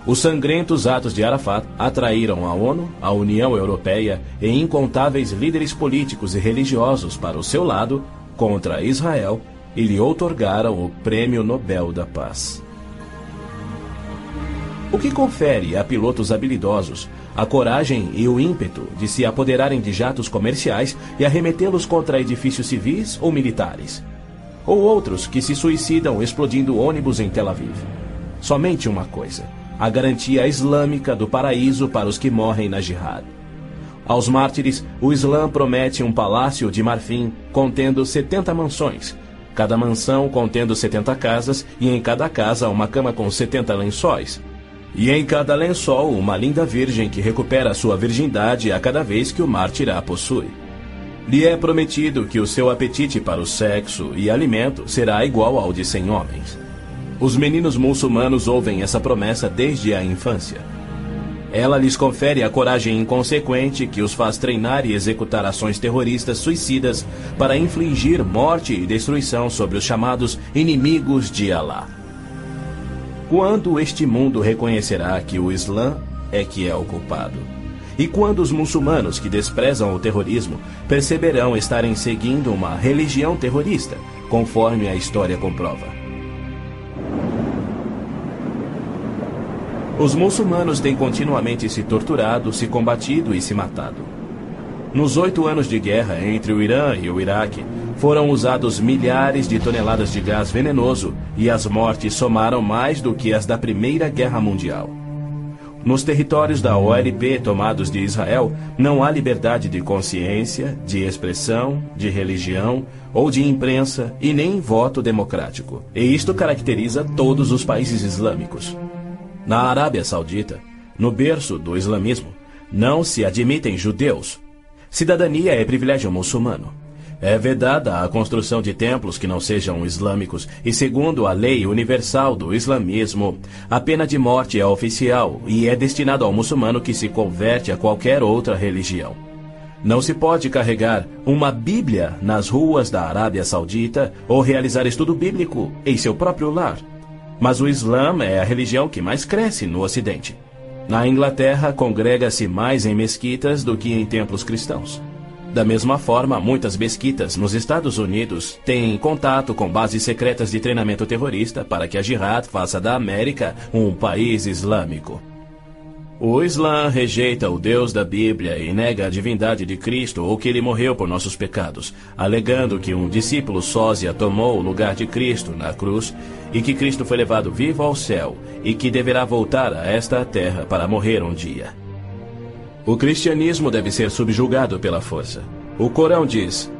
os sangrentos atos de Arafat atraíram a ONU, a União Europeia e incontáveis líderes políticos e religiosos para o seu lado contra Israel e lhe outorgaram o Prêmio Nobel da Paz. O que confere a pilotos habilidosos a coragem e o ímpeto de se apoderarem de jatos comerciais e arremetê-los contra edifícios civis ou militares. Ou outros que se suicidam explodindo ônibus em Tel Aviv. Somente uma coisa: a garantia islâmica do paraíso para os que morrem na jihad. Aos mártires, o Islã promete um palácio de marfim contendo 70 mansões, cada mansão contendo 70 casas e em cada casa uma cama com 70 lençóis. E em cada lençol uma linda virgem que recupera sua virgindade a cada vez que o mártir a possui. Lhe é prometido que o seu apetite para o sexo e alimento será igual ao de 100 homens. Os meninos muçulmanos ouvem essa promessa desde a infância. Ela lhes confere a coragem inconsequente que os faz treinar e executar ações terroristas suicidas para infligir morte e destruição sobre os chamados inimigos de Alá. Quando este mundo reconhecerá que o Islã é que é o culpado? E quando os muçulmanos que desprezam o terrorismo perceberão estarem seguindo uma religião terrorista, conforme a história comprova? Os muçulmanos têm continuamente se torturado, se combatido e se matado. Nos 8 anos de guerra entre o Irã e o Iraque, foram usados milhares de toneladas de gás venenoso e as mortes somaram mais do que as da Primeira Guerra Mundial. Nos territórios da OLP tomados de Israel, não há liberdade de consciência, de expressão, de religião ou de imprensa e nem voto democrático. E isto caracteriza todos os países islâmicos. Na Arábia Saudita, no berço do islamismo, não se admitem judeus. Cidadania é privilégio muçulmano. É vedada a construção de templos que não sejam islâmicos e, segundo a lei universal do islamismo, a pena de morte é oficial e é destinada ao muçulmano que se converte a qualquer outra religião. Não se pode carregar uma Bíblia nas ruas da Arábia Saudita ou realizar estudo bíblico em seu próprio lar. Mas o Islã é a religião que mais cresce no Ocidente. Na Inglaterra, congrega-se mais em mesquitas do que em templos cristãos. Da mesma forma, muitas mesquitas nos Estados Unidos têm contato com bases secretas de treinamento terrorista para que a Jihad faça da América um país islâmico. O Islã rejeita o Deus da Bíblia e nega a divindade de Cristo ou que ele morreu por nossos pecados, alegando que um discípulo sósia tomou o lugar de Cristo na cruz e que Cristo foi levado vivo ao céu e que deverá voltar a esta terra para morrer um dia. O cristianismo deve ser subjugado pela força. O Corão diz: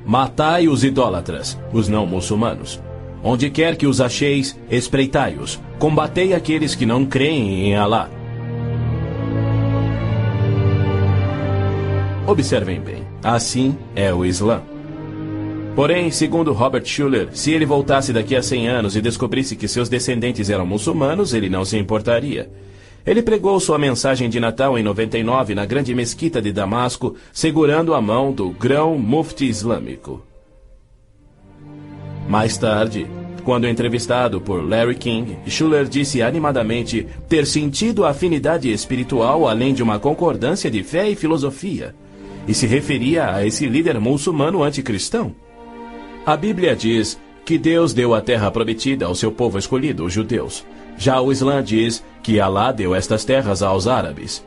matai os idólatras, os não muçulmanos. Onde quer que os acheis, espreitai-os. Combatei aqueles que não creem em Alá. Observem bem, assim é o Islã. Porém, segundo Robert Schuller, se ele voltasse daqui a 100 anos e descobrisse que seus descendentes eram muçulmanos, ele não se importaria. Ele pregou sua mensagem de Natal em 99 na grande mesquita de Damasco, segurando a mão do grão-mufti islâmico. Mais tarde, quando entrevistado por Larry King, Schuller disse animadamente ter sentido a afinidade espiritual além de uma concordância de fé e filosofia, e se referia a esse líder muçulmano anticristão. A Bíblia diz que Deus deu a terra prometida ao seu povo escolhido, os judeus. Já o Islã diz que Alá deu estas terras aos árabes.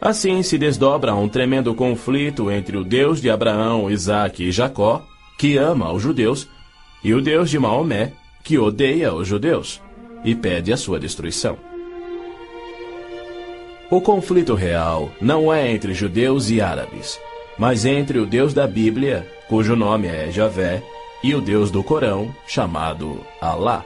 Assim se desdobra um tremendo conflito entre o Deus de Abraão, Isaque e Jacó, que ama os judeus, e o Deus de Maomé, que odeia os judeus e pede a sua destruição. O conflito real não é entre judeus e árabes. mas entre o Deus da Bíblia, cujo nome é Javé, e o Deus do Corão, chamado Alá.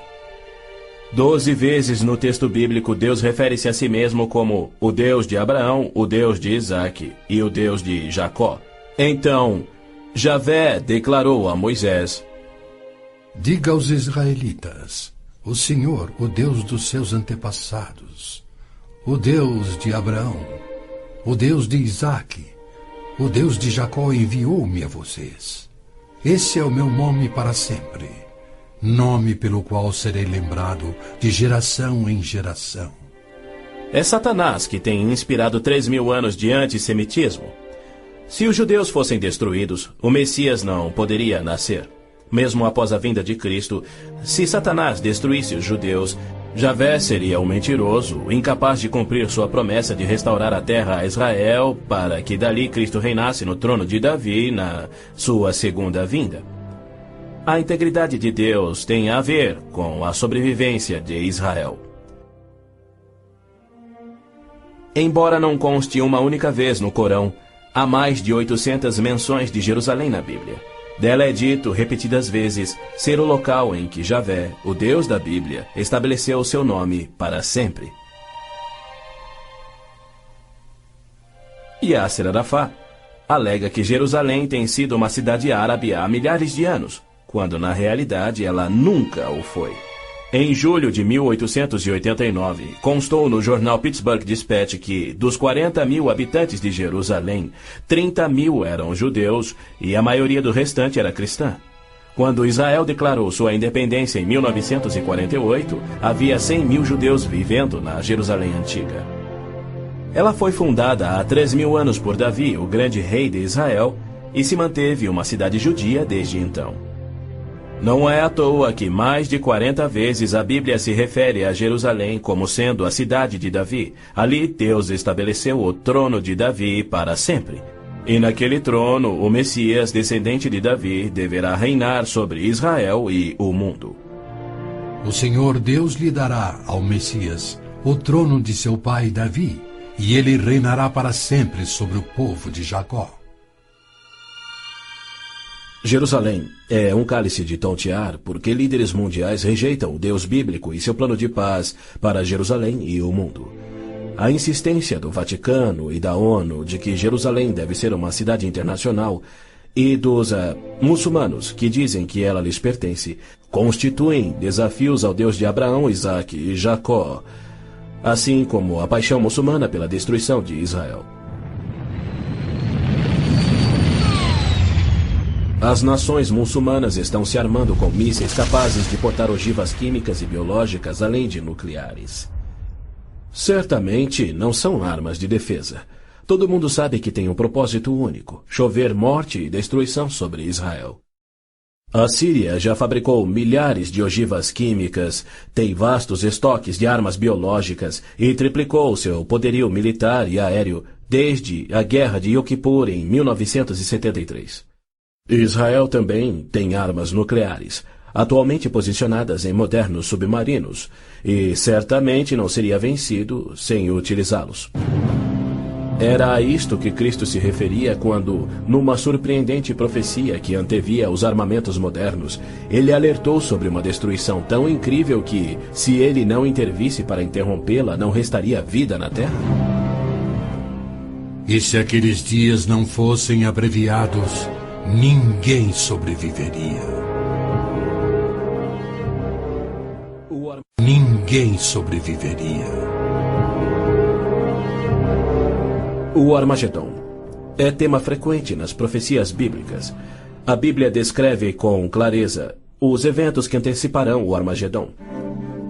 12 vezes no texto bíblico Deus refere-se a si mesmo como o Deus de Abraão, o Deus de Isaque e o Deus de Jacó. Então, Javé declarou a Moisés: diga aos israelitas, o Senhor, o Deus dos seus antepassados, o Deus de Abraão, o Deus de Isaque, o Deus de Jacó enviou-me a vocês. Esse é o meu nome para sempre, nome pelo qual serei lembrado de geração em geração. É Satanás que tem inspirado 3.000 anos de antissemitismo. Se os judeus fossem destruídos, o Messias não poderia nascer. Mesmo após a vinda de Cristo, se Satanás destruísse os judeus, Javé seria um mentiroso, incapaz de cumprir sua promessa de restaurar a terra a Israel, para que dali Cristo reinasse no trono de Davi na sua segunda vinda. A integridade de Deus tem a ver com a sobrevivência de Israel. Embora não conste uma única vez no Corão, há mais de 800 menções de Jerusalém na Bíblia. Dela é dito repetidas vezes ser o local em que Javé, o Deus da Bíblia, estabeleceu o seu nome para sempre. Yasser Arafat alega que Jerusalém tem sido uma cidade árabe há milhares de anos, quando na realidade ela nunca o foi. Em julho de 1889, constou no jornal Pittsburgh Dispatch que, dos 40.000 habitantes de Jerusalém, 30.000 eram judeus e a maioria do restante era cristã. Quando Israel declarou sua independência em 1948, havia 100.000 judeus vivendo na Jerusalém antiga. Ela foi fundada há 3.000 anos por Davi, o grande rei de Israel, e se manteve uma cidade judia desde então. Não é à toa que mais de 40 vezes a Bíblia se refere a Jerusalém como sendo a cidade de Davi. Ali Deus estabeleceu o trono de Davi para sempre. E naquele trono, o Messias, descendente de Davi, deverá reinar sobre Israel e o mundo. O Senhor Deus lhe dará ao Messias o trono de seu pai Davi, e ele reinará para sempre sobre o povo de Jacó. Jerusalém é um cálice de tontear porque líderes mundiais rejeitam o Deus bíblico e seu plano de paz para Jerusalém e o mundo. A insistência do Vaticano e da ONU de que Jerusalém deve ser uma cidade internacional e dos muçulmanos que dizem que ela lhes pertence constituem desafios ao Deus de Abraão, Isaque e Jacó, assim como a paixão muçulmana pela destruição de Israel. As nações muçulmanas estão se armando com mísseis capazes de portar ogivas químicas e biológicas, além de nucleares. Certamente não são armas de defesa. Todo mundo sabe que tem um propósito único: chover morte e destruição sobre Israel. A Síria já fabricou milhares de ogivas químicas, tem vastos estoques de armas biológicas e triplicou seu poderio militar e aéreo desde a Guerra de Yom Kippur em 1973. Israel também tem armas nucleares, atualmente posicionadas em modernos submarinos, e certamente não seria vencido sem utilizá-los. Era a isto que Cristo se referia quando, numa surpreendente profecia que antevia os armamentos modernos, ele alertou sobre uma destruição tão incrível que, se ele não intervisse para interrompê-la, não restaria vida na Terra? E se aqueles dias não fossem abreviados, ninguém sobreviveria. Ninguém sobreviveria. O Armagedon é tema frequente nas profecias bíblicas. A Bíblia descreve com clareza os eventos que anteciparão o Armagedon.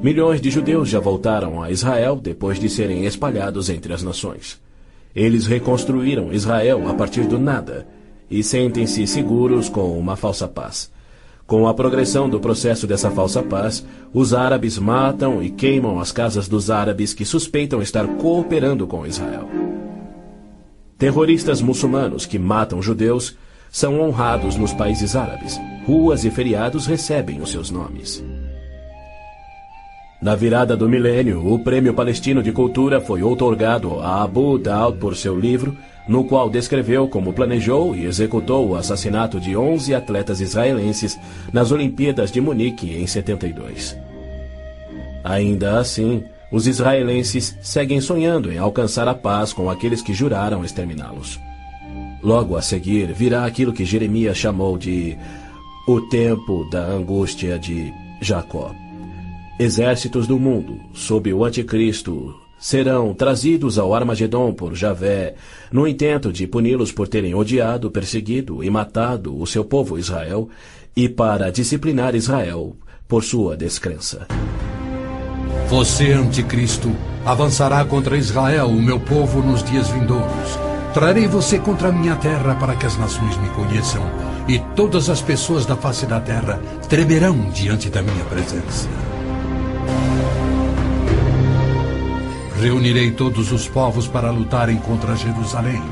Milhões de judeus já voltaram a Israel depois de serem espalhados entre as nações. Eles reconstruíram Israel a partir do nada e sentem-se seguros com uma falsa paz. Com a progressão do processo dessa falsa paz, os árabes matam e queimam as casas dos árabes que suspeitam estar cooperando com Israel. Terroristas muçulmanos que matam judeus são honrados nos países árabes. Ruas e feriados recebem os seus nomes. Na virada do milênio, o Prêmio Palestino de Cultura foi outorgado a Abu Daud por seu livro no qual descreveu como planejou e executou o assassinato de 11 atletas israelenses nas Olimpíadas de Munique em 72. Ainda assim, os israelenses seguem sonhando em alcançar a paz com aqueles que juraram exterminá-los. Logo a seguir virá aquilo que Jeremias chamou de o tempo da angústia de Jacó. Exércitos do mundo, sob o anticristo, serão trazidos ao Armagedon por Javé, no intento de puni-los por terem odiado, perseguido e matado o seu povo Israel, e para disciplinar Israel por sua descrença. Você, anticristo, avançará contra Israel, o meu povo, nos dias vindouros. Trarei você contra a minha terra para que as nações me conheçam, e todas as pessoas da face da terra tremerão diante da minha presença. Reunirei todos os povos para lutarem contra Jerusalém.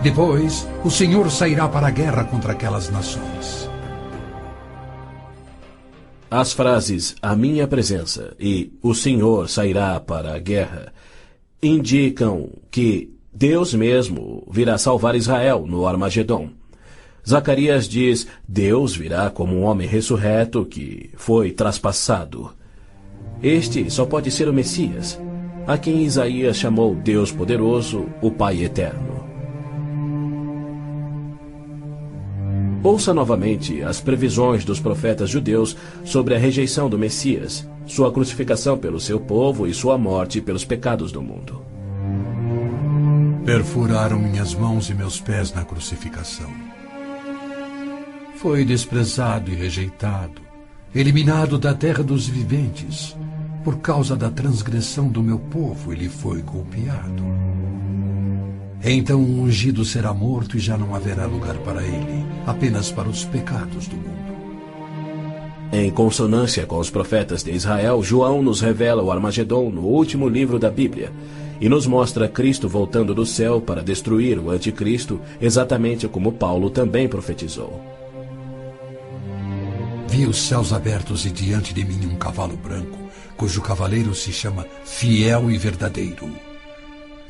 Depois, o Senhor sairá para a guerra contra aquelas nações. As frases "a minha presença" e "o Senhor sairá para a guerra" indicam que Deus mesmo virá salvar Israel no Armagedon. Zacarias diz: Deus virá como um homem ressurreto que foi traspassado. Este só pode ser o Messias, a quem Isaías chamou Deus poderoso, o Pai eterno. Ouça novamente as previsões dos profetas judeus sobre a rejeição do Messias, sua crucificação pelo seu povo e sua morte pelos pecados do mundo. Perfuraram minhas mãos e meus pés na crucificação. Foi desprezado e rejeitado, eliminado da terra dos viventes. Por causa da transgressão do meu povo, ele foi golpeado. Então o ungido será morto e já não haverá lugar para ele, apenas para os pecados do mundo. Em consonância com os profetas de Israel, João nos revela o Armagedon no último livro da Bíblia e nos mostra Cristo voltando do céu para destruir o anticristo, exatamente como Paulo também profetizou. Vi os céus abertos e diante de mim um cavalo branco, cujo cavaleiro se chama Fiel e Verdadeiro.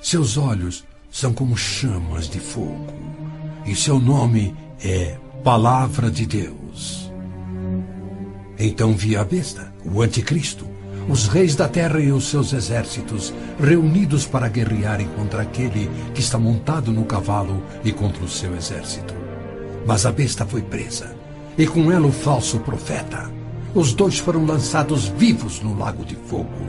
Seus olhos são como chamas de fogo, e seu nome é Palavra de Deus. Então vi a besta, o anticristo, os reis da terra e os seus exércitos, reunidos para guerrearem contra aquele que está montado no cavalo e contra o seu exército. Mas a besta foi presa, e com ela o falso profeta. Os dois foram lançados vivos no lago de fogo.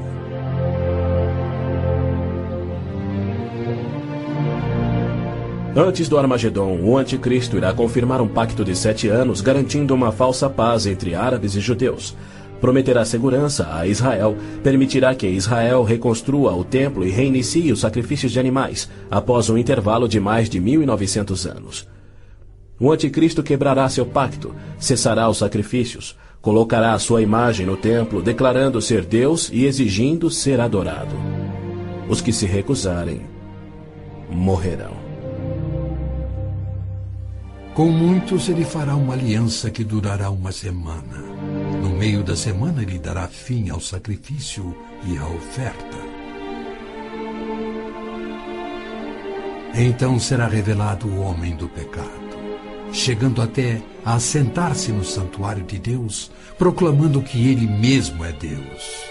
Antes do Armagedon, o anticristo irá confirmar um pacto de 7 anos, garantindo uma falsa paz entre árabes e judeus. Prometerá segurança a Israel, permitirá que Israel reconstrua o templo e reinicie os sacrifícios de animais, após um intervalo de mais de 1900 anos. O anticristo quebrará seu pacto, cessará os sacrifícios, colocará a sua imagem no templo, declarando ser Deus e exigindo ser adorado. Os que se recusarem morrerão. Com muitos ele fará uma aliança que durará uma semana. No meio da semana ele dará fim ao sacrifício e à oferta. Então será revelado o homem do pecado, chegando até a assentar-se no santuário de Deus, proclamando que ele mesmo é Deus.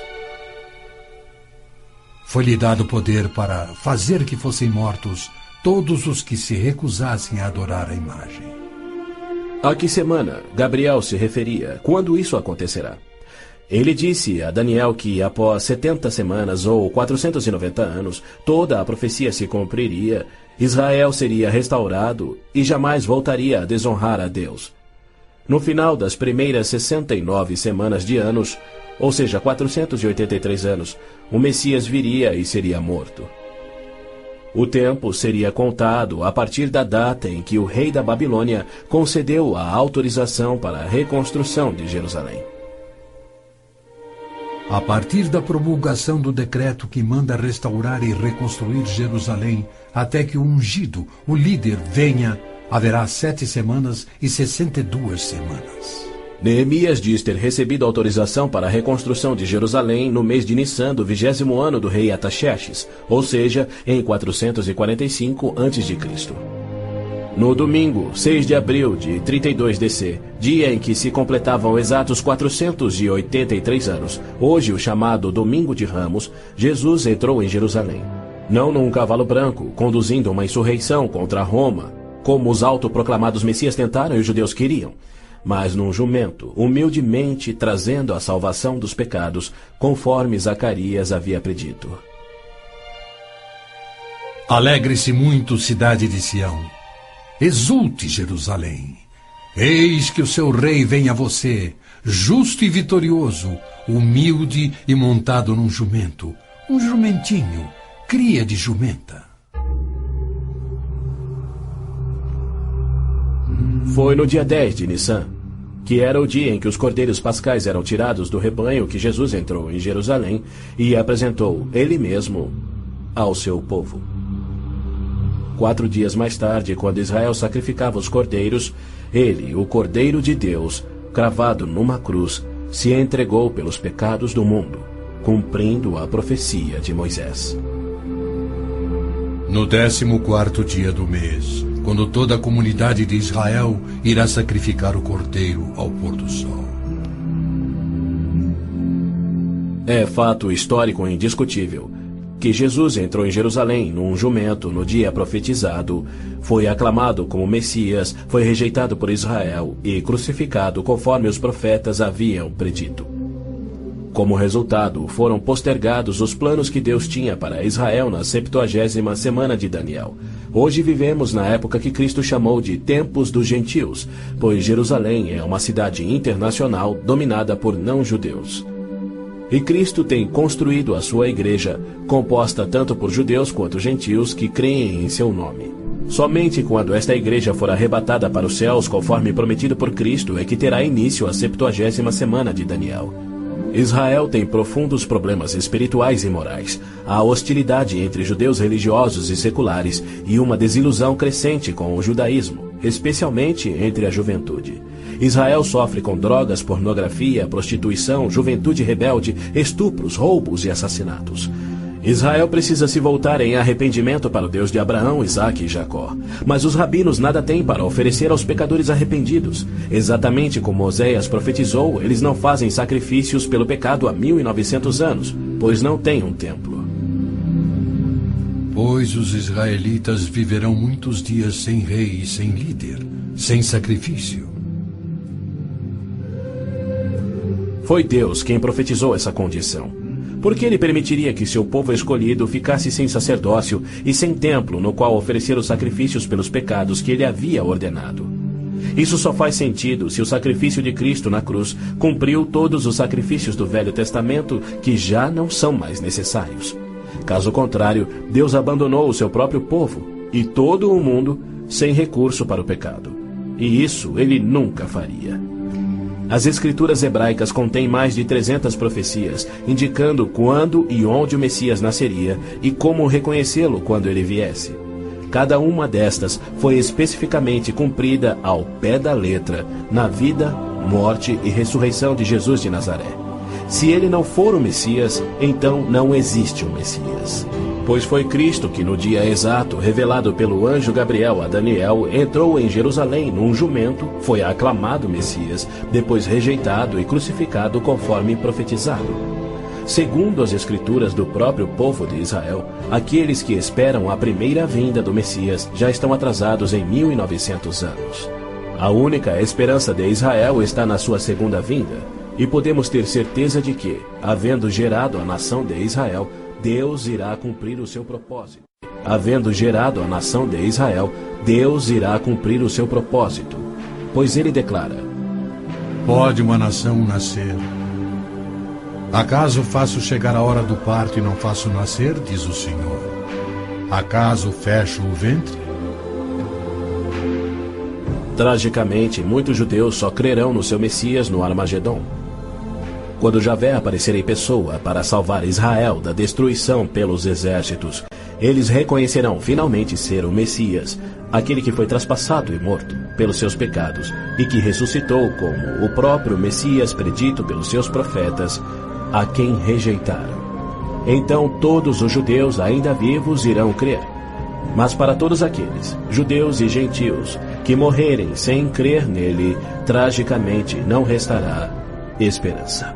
Foi-lhe dado poder para fazer que fossem mortos todos os que se recusassem a adorar a imagem. A que semana Gabriel se referia? Quando isso acontecerá? Ele disse a Daniel que após 70 semanas ou 490 anos, toda a profecia se cumpriria, Israel seria restaurado e jamais voltaria a desonrar a Deus. No final das primeiras 69 semanas de anos, ou seja, 483 anos, o Messias viria e seria morto. O tempo seria contado a partir da data em que o rei da Babilônia concedeu a autorização para a reconstrução de Jerusalém. A partir da promulgação do decreto que manda restaurar e reconstruir Jerusalém, até que o ungido, o líder, venha, haverá 7 semanas e 62 semanas. Neemias diz ter recebido autorização para a reconstrução de Jerusalém no mês de Nissan do 20º ano do rei Artaxerxes, ou seja, em 445 a.C. No domingo, 6 de abril de 32 DC, dia em que se completavam exatos 483 anos, hoje o chamado Domingo de Ramos, Jesus entrou em Jerusalém. Não num cavalo branco, conduzindo uma insurreição contra Roma, como os autoproclamados messias tentaram e os judeus queriam, mas num jumento, humildemente trazendo a salvação dos pecados, conforme Zacarias havia predito. Alegre-se muito, cidade de Sião. Exulte, Jerusalém. Eis que o seu rei vem a você, justo e vitorioso, humilde e montado num jumento, um jumentinho, cria de jumenta. Foi no dia 10 de Nissan, que era o dia em que os cordeiros pascais eram tirados do rebanho, que Jesus entrou em Jerusalém e apresentou ele mesmo ao seu povo. 4 dias mais tarde, quando Israel sacrificava os cordeiros, ele, o Cordeiro de Deus, cravado numa cruz, se entregou pelos pecados do mundo, cumprindo a profecia de Moisés. No 14º dia do mês, quando toda a comunidade de Israel irá sacrificar o cordeiro ao pôr do sol. É fato histórico indiscutível que Jesus entrou em Jerusalém num jumento no dia profetizado, foi aclamado como Messias, foi rejeitado por Israel e crucificado conforme os profetas haviam predito. Como resultado, foram postergados os planos que Deus tinha para Israel na 70ª semana de Daniel. Hoje vivemos na época que Cristo chamou de Tempos dos Gentios, pois Jerusalém é uma cidade internacional dominada por não-judeus. E Cristo tem construído a sua igreja, composta tanto por judeus quanto gentios que creem em seu nome. Somente quando esta igreja for arrebatada para os céus, conforme prometido por Cristo, é que terá início a 70ª semana de Daniel. Israel tem profundos problemas espirituais e morais, há hostilidade entre judeus religiosos e seculares e uma desilusão crescente com o judaísmo, especialmente entre a juventude. Israel sofre com drogas, pornografia, prostituição, juventude rebelde, estupros, roubos e assassinatos. Israel precisa se voltar em arrependimento para o Deus de Abraão, Isaque e Jacó. Mas os rabinos nada têm para oferecer aos pecadores arrependidos. Exatamente como Oséias profetizou, eles não fazem sacrifícios pelo pecado há 1900 anos, pois não têm um templo. Pois os israelitas viverão muitos dias sem rei e sem líder, sem sacrifício. Foi Deus quem profetizou essa condição. Por que ele permitiria que seu povo escolhido ficasse sem sacerdócio e sem templo no qual oferecer os sacrifícios pelos pecados que ele havia ordenado? Isso só faz sentido se o sacrifício de Cristo na cruz cumpriu todos os sacrifícios do Velho Testamento que já não são mais necessários. Caso contrário, Deus abandonou o seu próprio povo e todo o mundo sem recurso para o pecado. E isso ele nunca faria. As escrituras hebraicas contêm mais de 300 profecias, indicando quando e onde o Messias nasceria e como reconhecê-lo quando ele viesse. Cada uma destas foi especificamente cumprida ao pé da letra na vida, morte e ressurreição de Jesus de Nazaré. Se ele não for o Messias, então não existe um Messias. Pois foi Cristo que, no dia exato, revelado pelo anjo Gabriel a Daniel, entrou em Jerusalém num jumento, foi aclamado Messias, depois rejeitado e crucificado conforme profetizado. Segundo as escrituras do próprio povo de Israel, aqueles que esperam a primeira vinda do Messias já estão atrasados em 1900 anos. A única esperança de Israel está na sua segunda vinda, e podemos ter certeza de que, havendo gerado a nação de Israel, Deus irá cumprir o seu propósito. Havendo gerado a nação de Israel, Deus irá cumprir o seu propósito. Pois ele declara: Pode uma nação nascer? Acaso faço chegar a hora do parto e não faço nascer, diz o Senhor? Acaso fecho o ventre? Tragicamente, muitos judeus só crerão no seu Messias no Armagedon. Quando Javé aparecer em pessoa para salvar Israel da destruição pelos exércitos, Eles reconhecerão finalmente ser o Messias, aquele que foi traspassado e morto pelos seus pecados e que ressuscitou como o próprio Messias predito pelos seus profetas, a quem rejeitaram. Então todos os judeus ainda vivos irão crer. Mas para todos aqueles, judeus e gentios, que morrerem sem crer nele, tragicamente não restará esperança.